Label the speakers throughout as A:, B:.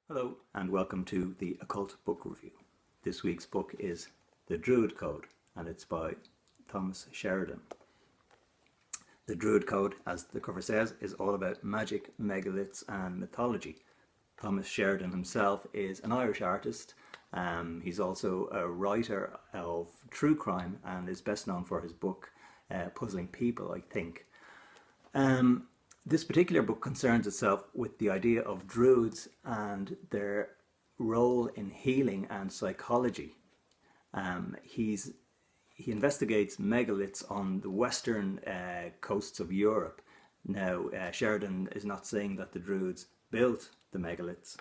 A: Hello and welcome to the Occult Book Review. This week's book is The Druid Code and it's by Thomas Sheridan. The Druid Code, as the cover says, is all about magic, megaliths and mythology. Thomas Sheridan himself is an Irish artist. He's also a writer of true crime and is best known for his book Puzzling People, I think. This particular book concerns itself with the idea of druids and their role in healing and psychology. He investigates megaliths on the western coasts of Europe. Now, Sheridan is not saying that the druids built the megaliths.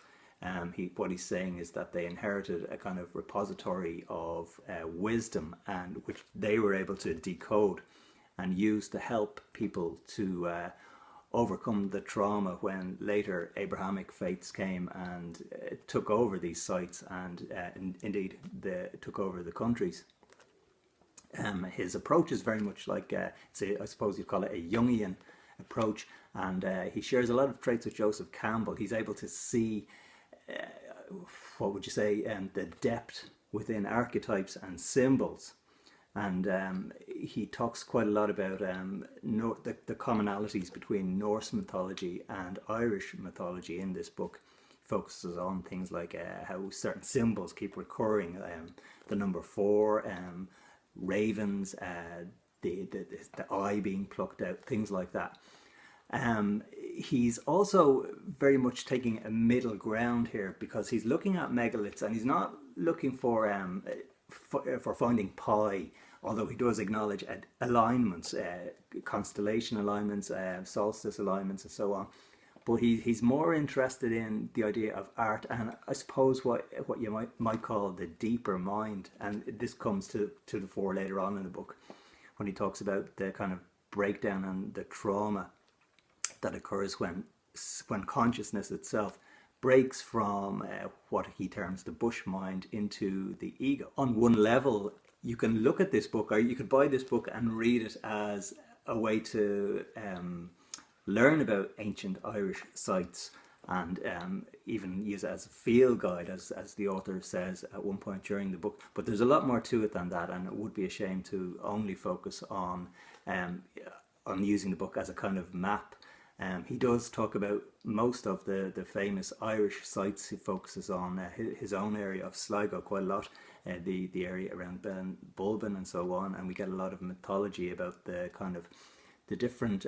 A: What he's saying is that they inherited a kind of repository of wisdom, and which they were able to decode and use to help people to overcome the trauma when later Abrahamic faiths came and took over these sites and indeed took over the countries. His approach is very much like, I suppose you'd call it a Jungian approach, and he shares a lot of traits with Joseph Campbell. He's able to see, what would you say, the depth within archetypes and symbols. And he talks quite a lot about the commonalities between Norse mythology and Irish mythology in this book. He focuses on things like how certain symbols keep recurring, the number 4, ravens, the eye being plucked out, things like that. He's also very much taking a middle ground here, because he's looking at megaliths and he's not looking for finding pi, although he does acknowledge alignments, constellation alignments, solstice alignments and so on. But he's more interested in the idea of art and I suppose what you might call the deeper mind. And this comes to the fore later on in the book when he talks about the kind of breakdown and the trauma that occurs when consciousness itself breaks from what he terms the bush mind into the ego. On one level, you can look at this book, or you could buy this book and read it as a way to learn about ancient Irish sites, and even use it as a field guide, as the author says at one point during the book. But there's a lot more to it than that, and it would be a shame to only focus on using the book as a kind of map. He does talk about most of the famous Irish sites. He focuses on his own area of Sligo quite a lot, the area around Bulbin and so on, and we get a lot of mythology about the kind of the different,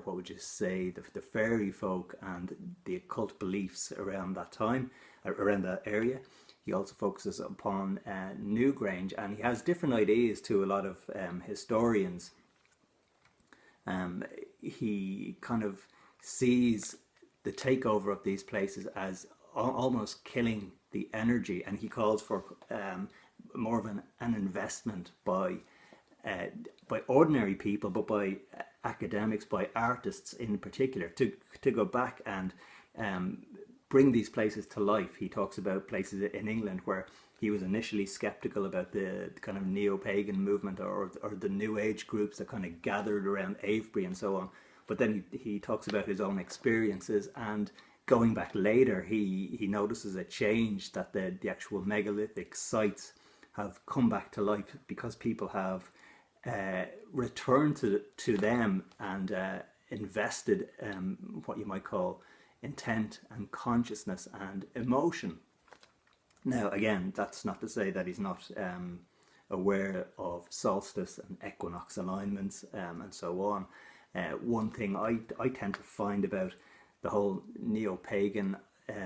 A: what would you say, the fairy folk and the occult beliefs around that time, around that area. He also focuses upon Newgrange, and he has different ideas to a lot of historians. He kind of sees the takeover of these places as almost killing the energy, and he calls for more of an investment by ordinary people, but by academics, by artists in particular, to go back and bring these places to life. He talks about places in England where he was initially skeptical about the kind of neo-pagan movement or the New Age groups that kind of gathered around Avebury and so on. But then he talks about his own experiences, and going back later, he notices a change, that the actual megalithic sites have come back to life because people have returned to them and invested what you might call intent and consciousness and emotion. Now, again, that's not to say that he's not aware of solstice and equinox alignments and so on. One thing I tend to find about the whole neo-pagan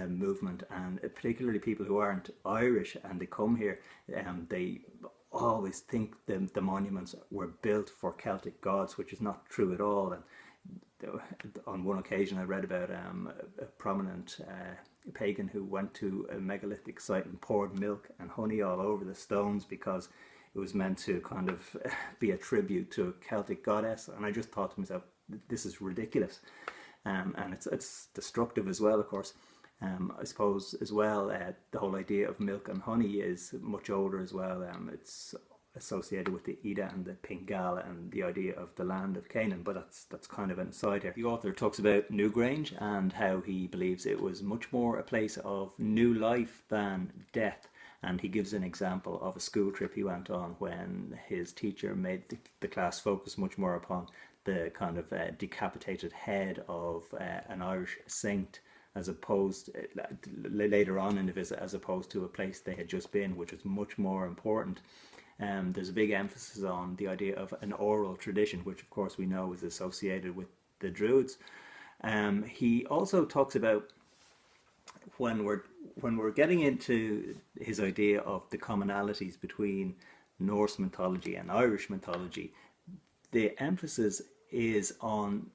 A: movement, and particularly people who aren't Irish and they come here, they always think the monuments were built for Celtic gods, which is not true at all. And on one occasion I read about a prominent pagan who went to a megalithic site and poured milk and honey all over the stones because it was meant to kind of be a tribute to a Celtic goddess. And I just thought to myself, this is ridiculous. And it's destructive as well, of course. I suppose as well, the whole idea of milk and honey is much older as well. It's associated with the Ida and the Pingala and the idea of the land of Canaan, but that's kind of an aside here. The author talks about Newgrange and how he believes it was much more a place of new life than death. And he gives an example of a school trip he went on when his teacher made the class focus much more upon the kind of decapitated head of an Irish saint, as opposed later on in the visit, as opposed to a place they had just been, which was much more important. There's a big emphasis on the idea of an oral tradition, which of course we know is associated with the Druids. He also talks about when we're getting into his idea of the commonalities between Norse mythology and Irish mythology, the emphasis is on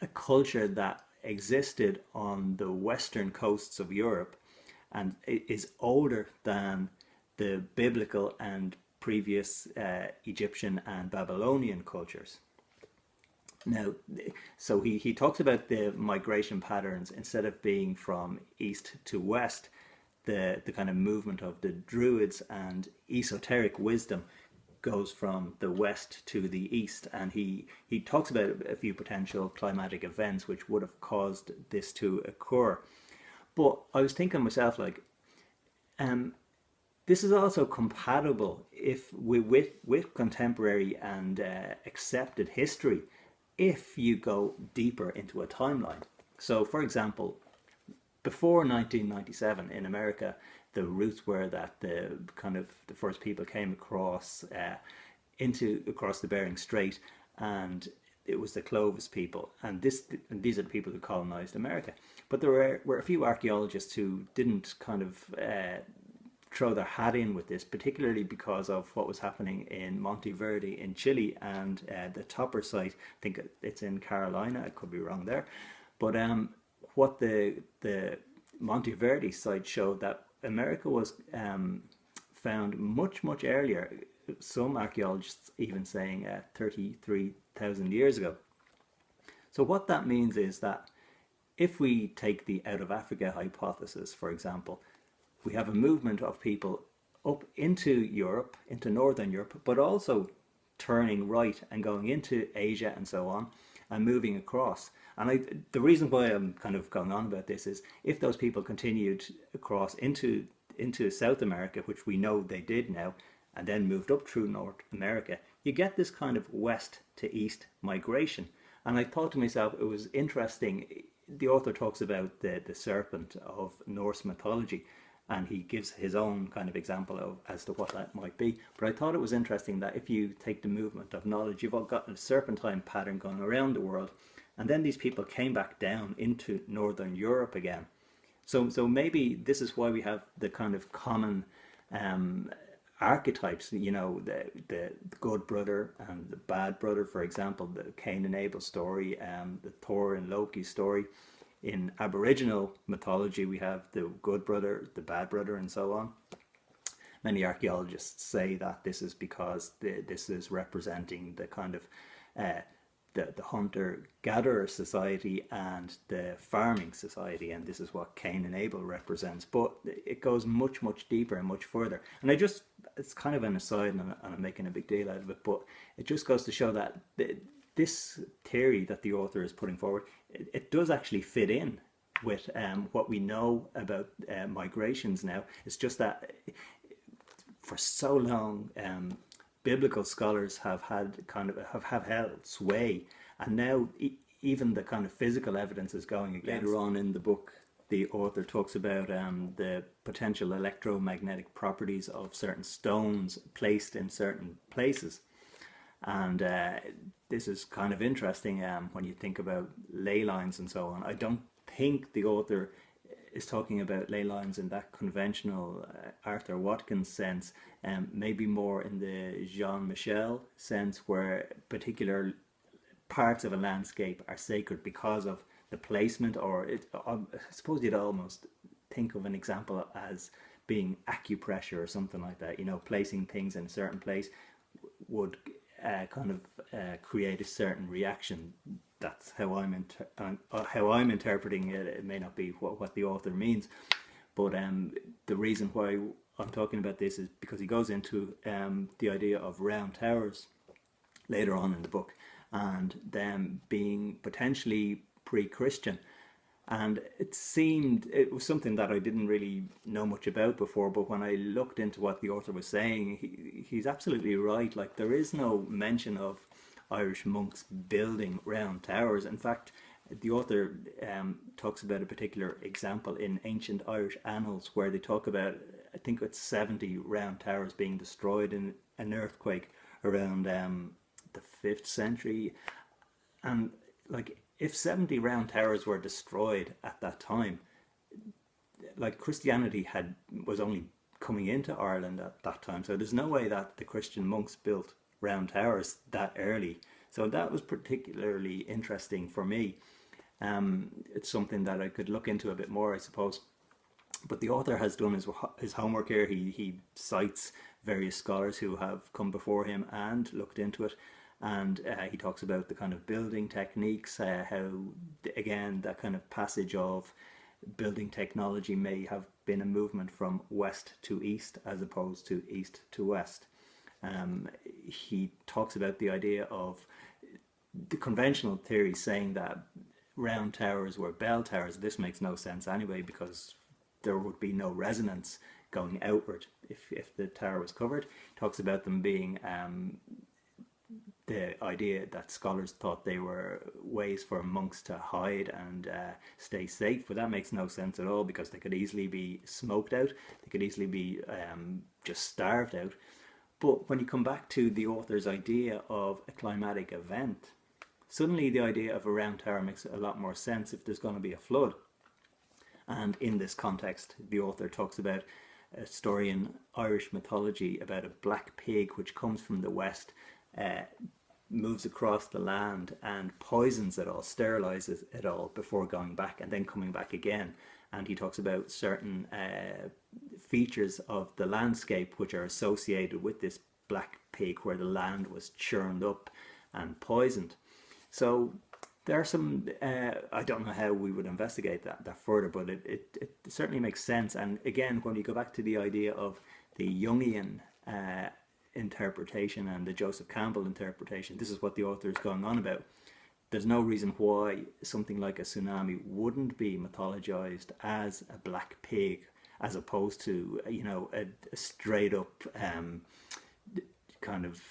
A: a culture that existed on the western coasts of Europe and is older than the biblical and previous Egyptian and Babylonian cultures. Now, so he talks about the migration patterns. Instead of being from east to west, the kind of movement of the Druids and esoteric wisdom goes from the west to the east, and he talks about a few potential climatic events which would have caused this to occur. But I was thinking myself, like, this is also compatible with contemporary and accepted history if you go deeper into a timeline. So, for example, before 1997 in America, the roots were that the first people came across the Bering Strait, and it was the Clovis people, and these are the people who colonized America. But there were a few archaeologists who didn't kind of throw their hat in with this, particularly because of what was happening in Monteverde in Chile and the Topper site. I think it's in Carolina. I could be wrong there, but what the Monteverde site showed that America was found much earlier. Some archaeologists even saying 33,000 years ago. So what that means is that if we take the out of Africa hypothesis, for example, we have a movement of people up into Europe, into Northern Europe, but also turning right and going into Asia and so on, and moving across. And the reason why I'm kind of going on about this is if those people continued across into South America, which we know they did now, and then moved up through North America, you get this kind of west to east migration. And I thought to myself, it was interesting. The author talks about the serpent of Norse mythology, and he gives his own kind of example of as to what that might be. But I thought it was interesting that if you take the movement of knowledge, you've all got a serpentine pattern going around the world, and then these people came back down into Northern Europe again. So maybe this is why we have the kind of common archetypes, you know, the good brother and the bad brother, for example, the Cain and Abel story, the Thor and Loki story. In Aboriginal mythology, we have the good brother, the bad brother, and so on. Many archaeologists say that this is because this is representing the kind of the hunter-gatherer society and the farming society, and this is what Cain and Abel represents. But it goes much deeper and much further. And it's kind of an aside, and I'm making a big deal out of it, but it just goes to show that this theory that the author is putting forward, it does actually fit in with what we know about migrations now. It's just that for so long, biblical scholars have held sway, and now even the kind of physical evidence is going against. Later on in the book, the author talks about the potential electromagnetic properties of certain stones placed in certain places. And this is kind of interesting when you think about ley lines and so on. I don't think the author is talking about ley lines in that conventional Arthur Watkins sense, maybe more in the Jean-Michel sense, where particular parts of a landscape are sacred because of the placement, or I suppose you'd almost think of an example as being acupressure or something like that. You know, placing things in a certain place would create a certain reaction. That's how I'm interpreting it. It may not be what the author means, but the reason why I'm talking about this is because he goes into the idea of round towers later on in the book, and them being potentially pre-Christian. And it was something that I didn't really know much about before, but when I looked into what the author was saying, he's absolutely right. Like, there is no mention of Irish monks building round towers. In fact, the author talks about a particular example in ancient Irish annals where they talk about, I think it's 70 round towers being destroyed in an earthquake around the 5th century. And like, if 70 round towers were destroyed at that time, like, Christianity was only coming into Ireland at that time, so there's no way that the Christian monks built round towers that early. So that was particularly interesting for me. It's something that I could look into a bit more, I suppose. But the author has done his homework here. He cites various scholars who have come before him and looked into it. And he talks about the kind of building techniques, how, again, that kind of passage of building technology may have been a movement from west to east as opposed to east to west. He talks about the idea of the conventional theory saying that round towers were bell towers. This makes no sense anyway, because there would be no resonance going outward if the tower was covered. He talks about them being the idea that scholars thought they were ways for monks to hide and stay safe, but that makes no sense at all, because they could easily be smoked out, they could easily be just starved out. But when you come back to the author's idea of a climatic event, suddenly the idea of a round tower makes a lot more sense if there's going to be a flood. And in this context, the author talks about a story in Irish mythology about a black pig which comes from the west, moves across the land and poisons it all, sterilizes it all before going back and then coming back again. And he talks about certain features of the landscape which are associated with this black pig, where the land was churned up and poisoned. So there are some, I don't know how we would investigate that further, but it certainly makes sense. And again, when you go back to the idea of the Jungian interpretation and the Joseph Campbell interpretation, this is what the author is going on about. There's no reason why something like a tsunami wouldn't be mythologized as a black pig, as opposed to, you know, a straight up kind of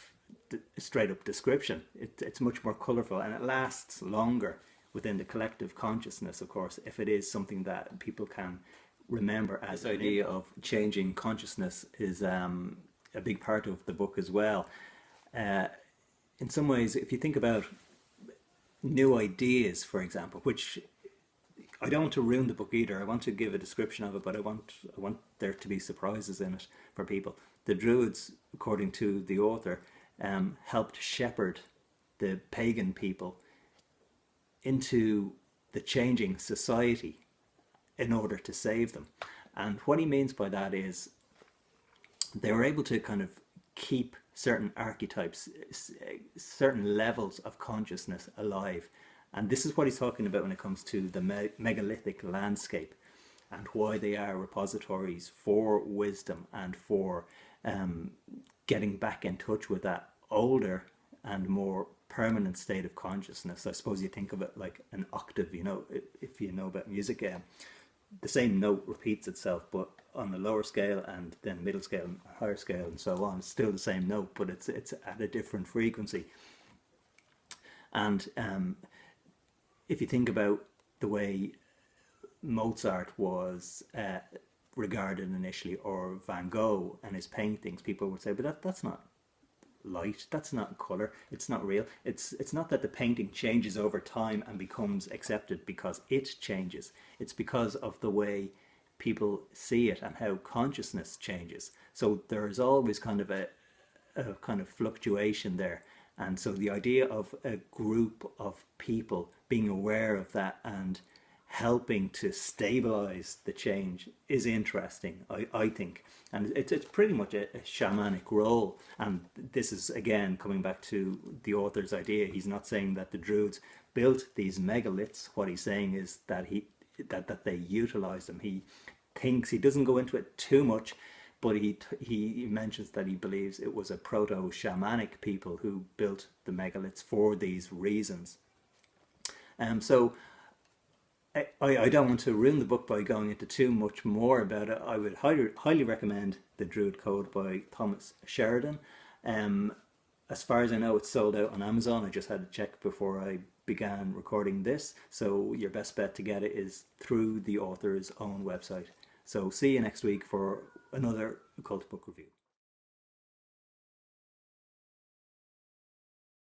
A: straight up description. It's much more colorful, and it lasts longer within the collective consciousness, of course, if it is something that people can remember. As the idea of changing consciousness is a big part of the book as well. In some ways, if you think about new ideas, for example, which I don't want to ruin the book either, I want to give a description of it, but I want there to be surprises in it for people. The Druids, according to the author, helped shepherd the pagan people into the changing society in order to save them. And what he means by that is they were able to kind of keep certain archetypes, certain levels of consciousness alive. And this is what he's talking about when it comes to the megalithic landscape, and why they are repositories for wisdom and for getting back in touch with that older and more permanent state of consciousness. I suppose you think of it like an octave, you know, if you know about music, the same note repeats itself, but on a lower scale, and then middle scale and higher scale and so on. It's still the same note, but it's at a different frequency. And if you think about the way Mozart was regarded initially, or Van Gogh and his paintings, people would say, but that's not light, that's not color, it's not real. It's not that the painting changes over time and becomes accepted because it changes. It's because of the way people see it and how consciousness changes. So there is always kind of a kind of fluctuation there. And so the idea of a group of people being aware of that and helping to stabilize the change is interesting, I think. And it's pretty much a shamanic role. And this is, again, coming back to the author's idea. He's not saying that the Druids built these megaliths. What he's saying is that that they utilized them. He thinks, he doesn't go into it too much, but he mentions that he believes it was a proto-shamanic people who built the megaliths for these reasons. So I don't want to ruin the book by going into too much more about it. I would highly recommend The Druid Code by Thomas Sheridan. As far as I know, it's sold out on Amazon. I just had to check before I began recording this. So your best bet to get it is through the author's own website. So see you next week for another occult book review.